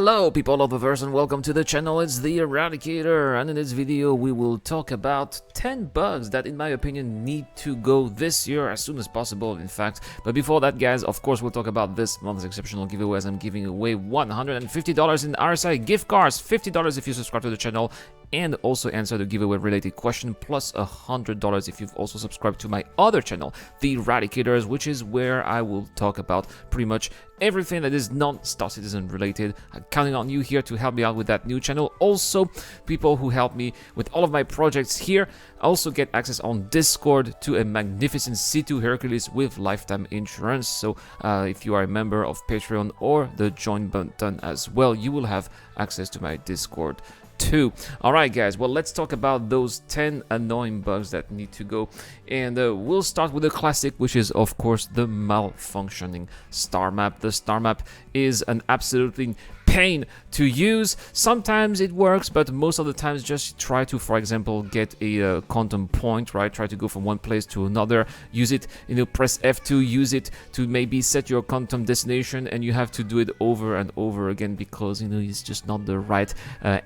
Hello people of the verse and welcome to the channel. It's the Eradicator, and in this video we will talk about 10 bugs that in my opinion need to go this year as soon as possible, in fact. But before that, guys, of course we'll talk about this month's exceptional giveaway, as I'm giving away $150 in RSI gift cards, $50 if you subscribe to the channel, and also answer the giveaway related question, plus $100 if you've also subscribed to my other channel, The Eradicators, which is where I will talk about pretty much everything that is non-Star Citizen related. I'm counting on you here to help me out with that new channel. Also, people who help me with all of my projects here also get access on Discord to a magnificent C2 Hercules with lifetime insurance. So if you are a member of Patreon or the join button as well, you will have access to my Discord too. Alright guys, well, let's talk about those 10 annoying bugs that need to go, and we'll start with the classic, which is of course the malfunctioning star map. The star map is an absolutely pain to use. Sometimes it works, but most of the times just try to, for example, get a quantum point, right? Try to go from one place to another, use it, press F2, use it to maybe set your quantum destination, and you have to do it over and over again because it's just not the right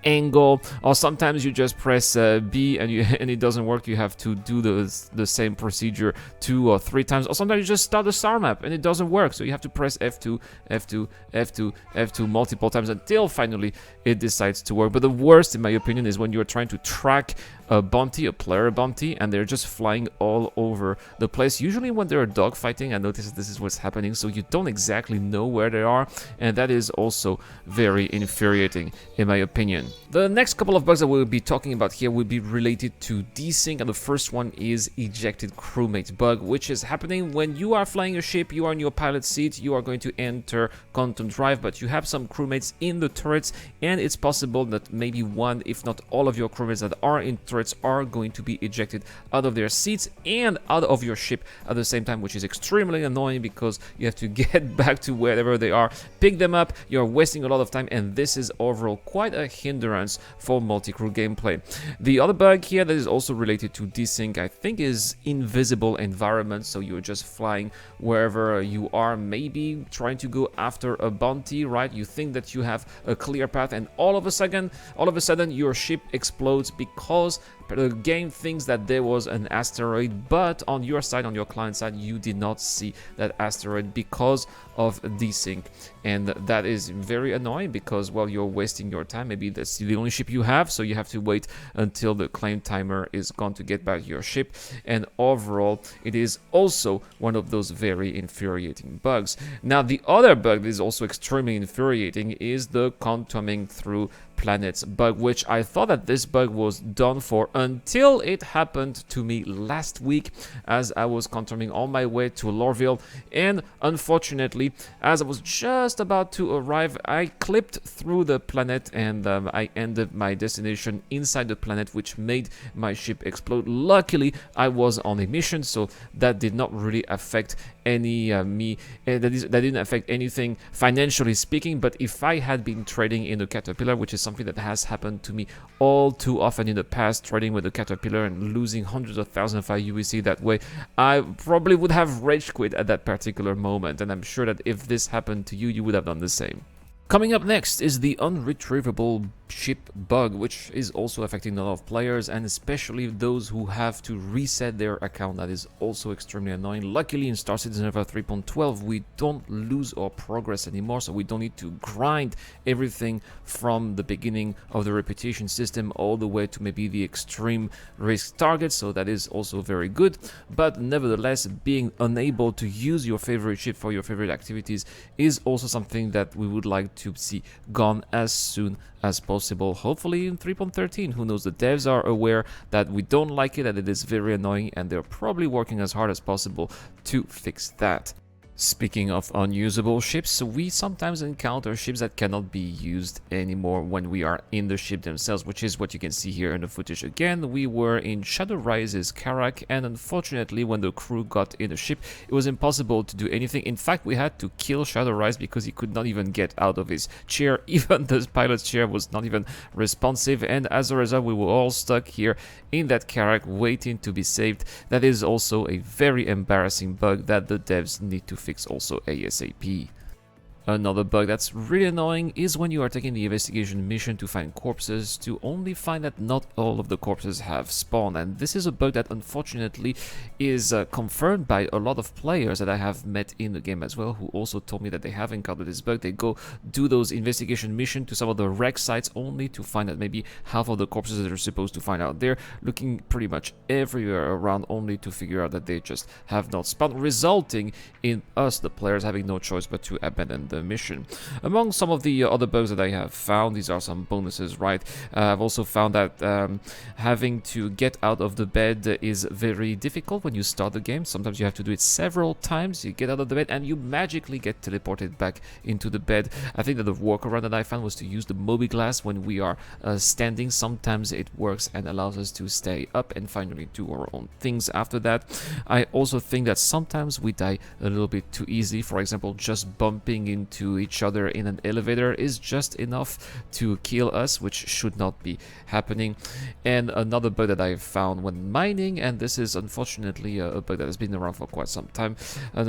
angle. Or sometimes you just press B and it doesn't work. You have to do the same procedure 2 or 3 times. Or sometimes you just start the star map and it doesn't work, so you have to press F2, F2, F2, F2 multiple times until finally it decides to work. But the worst, in my opinion, is when you're trying to track a bounty, a player bounty, and they're just flying all over the place. Usually when they're dogfighting, I notice this is what's happening, so you don't exactly know where they are, and that is also very infuriating, in my opinion. The next couple of bugs that we'll be talking about here will be related to desync, and the first one is ejected crewmate bug, which is happening when you are flying a ship, you are in your pilot seat, you are going to enter quantum drive, but you have some crewmates in the turrets, and it's possible that maybe one, if not all of your crewmates that are in turrets are going to be ejected out of their seats and out of your ship at the same time, which is extremely annoying because you have to get back to wherever they are, pick them up. You're wasting a lot of time, and this is overall quite a hindrance for multi-crew gameplay. The other bug here that is also related to desync, I think, is invisible environment. So you're just flying wherever you are, maybe trying to go after a bounty, right? You think that you have a clear path, and all of a sudden your ship explodes because the game thinks that there was an asteroid, but on your side, on your client side, you did not see that asteroid because of desync. And that is very annoying because, well, you're wasting your time. Maybe that's the only ship you have, so you have to wait until the claim timer is gone to get back your ship. And overall, it is also one of those very infuriating bugs. Now, the other bug that is also extremely infuriating is the contourning through planets bug, which I thought that this bug was done for until it happened to me last week as I was contouring on my way to Lorville, and unfortunately, as I was just about to arrive, I clipped through the planet, and I ended my destination inside the planet, which made my ship explode. Luckily, I was on a mission, so that did not really affect any that didn't affect anything financially speaking. But if I had been trading in a Caterpillar, which is something that has happened to me all too often in the past, trading with a Caterpillar and losing hundreds of thousands of UEC that way, I probably would have rage quit at that particular moment, and I'm sure that if this happened to you, you would have done the same. Coming up next is the Unretrievable Ship bug, which is also affecting a lot of players, and especially those who have to reset their account. That is also extremely annoying. Luckily, in Star Citizen 3.12, we don't lose our progress anymore, so we don't need to grind everything from the beginning of the reputation system all the way to maybe the extreme risk targets, so that is also very good. But nevertheless, being unable to use your favorite ship for your favorite activities is also something that we would like to see gone as soon as possible, hopefully in 3.13. Who knows? The devs are aware that we don't like it, that it is very annoying, and they're probably working as hard as possible to fix that. Speaking of unusable ships, we sometimes encounter ships that cannot be used anymore when we are in the ship themselves, which is what you can see here in the footage again. We were in Shadow Rise's Karak, and unfortunately when the crew got in the ship, it was impossible to do anything. In fact, we had to kill Shadow Rise because he could not even get out of his chair. Even the pilot's chair was not even responsive, and as a result, we were all stuck here in that Karak waiting to be saved. That is also a very embarrassing bug that the devs need to fix also ASAP. Another bug that's really annoying is when you are taking the investigation mission to find corpses, to only find that not all of the corpses have spawned. And this is a bug that unfortunately is confirmed by a lot of players that I have met in the game as well, who also told me that they have encountered this bug. They go do those investigation missions to some of the wreck sites only to find that maybe half of the corpses that they're supposed to find out there, looking pretty much everywhere around only to figure out that they just have not spawned, resulting in us, the players, having no choice but to abandon the mission. Among some of the other bugs that I have found, these are some bonuses, right? I've also found that having to get out of the bed is very difficult when you start the game. Sometimes you have to do it several times. You get out of the bed and you magically get teleported back into the bed. I think that the workaround that I found was to use the Moby glass when we are standing. Sometimes it works and allows us to stay up and finally do our own things after that. I also think that sometimes we die a little bit too easy. For example, just bumping into each other in an elevator is just enough to kill us, which should not be happening. And another bug that I found when mining, and this is unfortunately a bug that has been around for quite some time,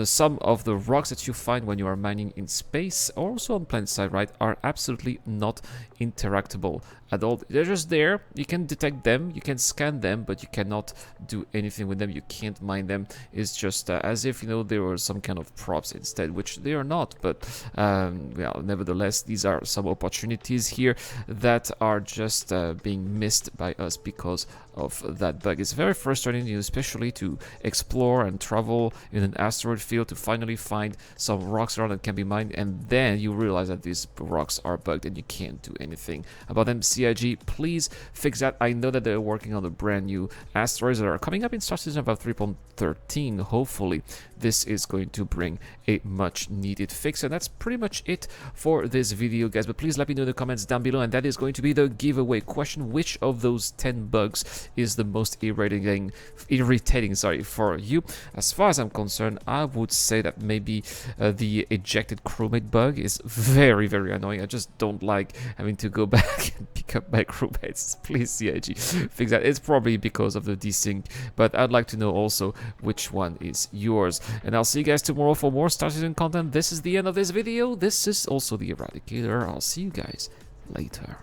some of the rocks that you find when you are mining in space, or also on planet side, right, are absolutely not interactable at all. They're just there. You can detect them, you can scan them, but you cannot do anything with them. You can't mine them. It's just as if, you know, they were some kind of props instead, which they are not. But well, nevertheless, these are some opportunities here that are just being missed by us because of that bug. It's very frustrating, especially to explore and travel in an asteroid field to finally find some rocks around that can be mined, and then you realize that these rocks are bugged and you can't do anything about them. CIG, please fix that. I know that they're working on the brand new asteroids that are coming up in Star Citizen about 3.13. Hopefully this is going to bring a much needed fix, and that's pretty much it for this video, guys. But please let me know in the comments down below, and that is going to be the giveaway question: which of those 10 bugs is the most irritating for you? As far as I'm concerned, I would say that maybe the ejected crewmate bug is very, very annoying. I just don't like having to go back and pick up my crewmates. Please, CIG, fix that. It's probably because of the desync, but I'd like to know also which one is yours. And I'll see you guys tomorrow for more Star Citizen content. This is the end of this video. This is also the Eradicator. I'll see you guys later.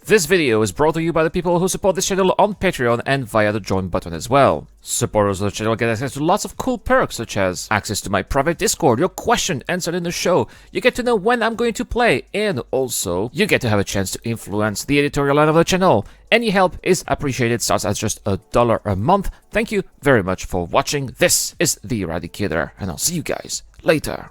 This video is brought to you by the people who support this channel on Patreon and via the join button as well. Supporters of the channel get access to lots of cool perks, such as access to my private Discord, your question answered in the show, you get to know when I'm going to play, and also you get to have a chance to influence the editorial line of the channel. Any help is appreciated, starts at just $1 a month. Thank you very much for watching. This is the Eradicator, and I'll see you guys later.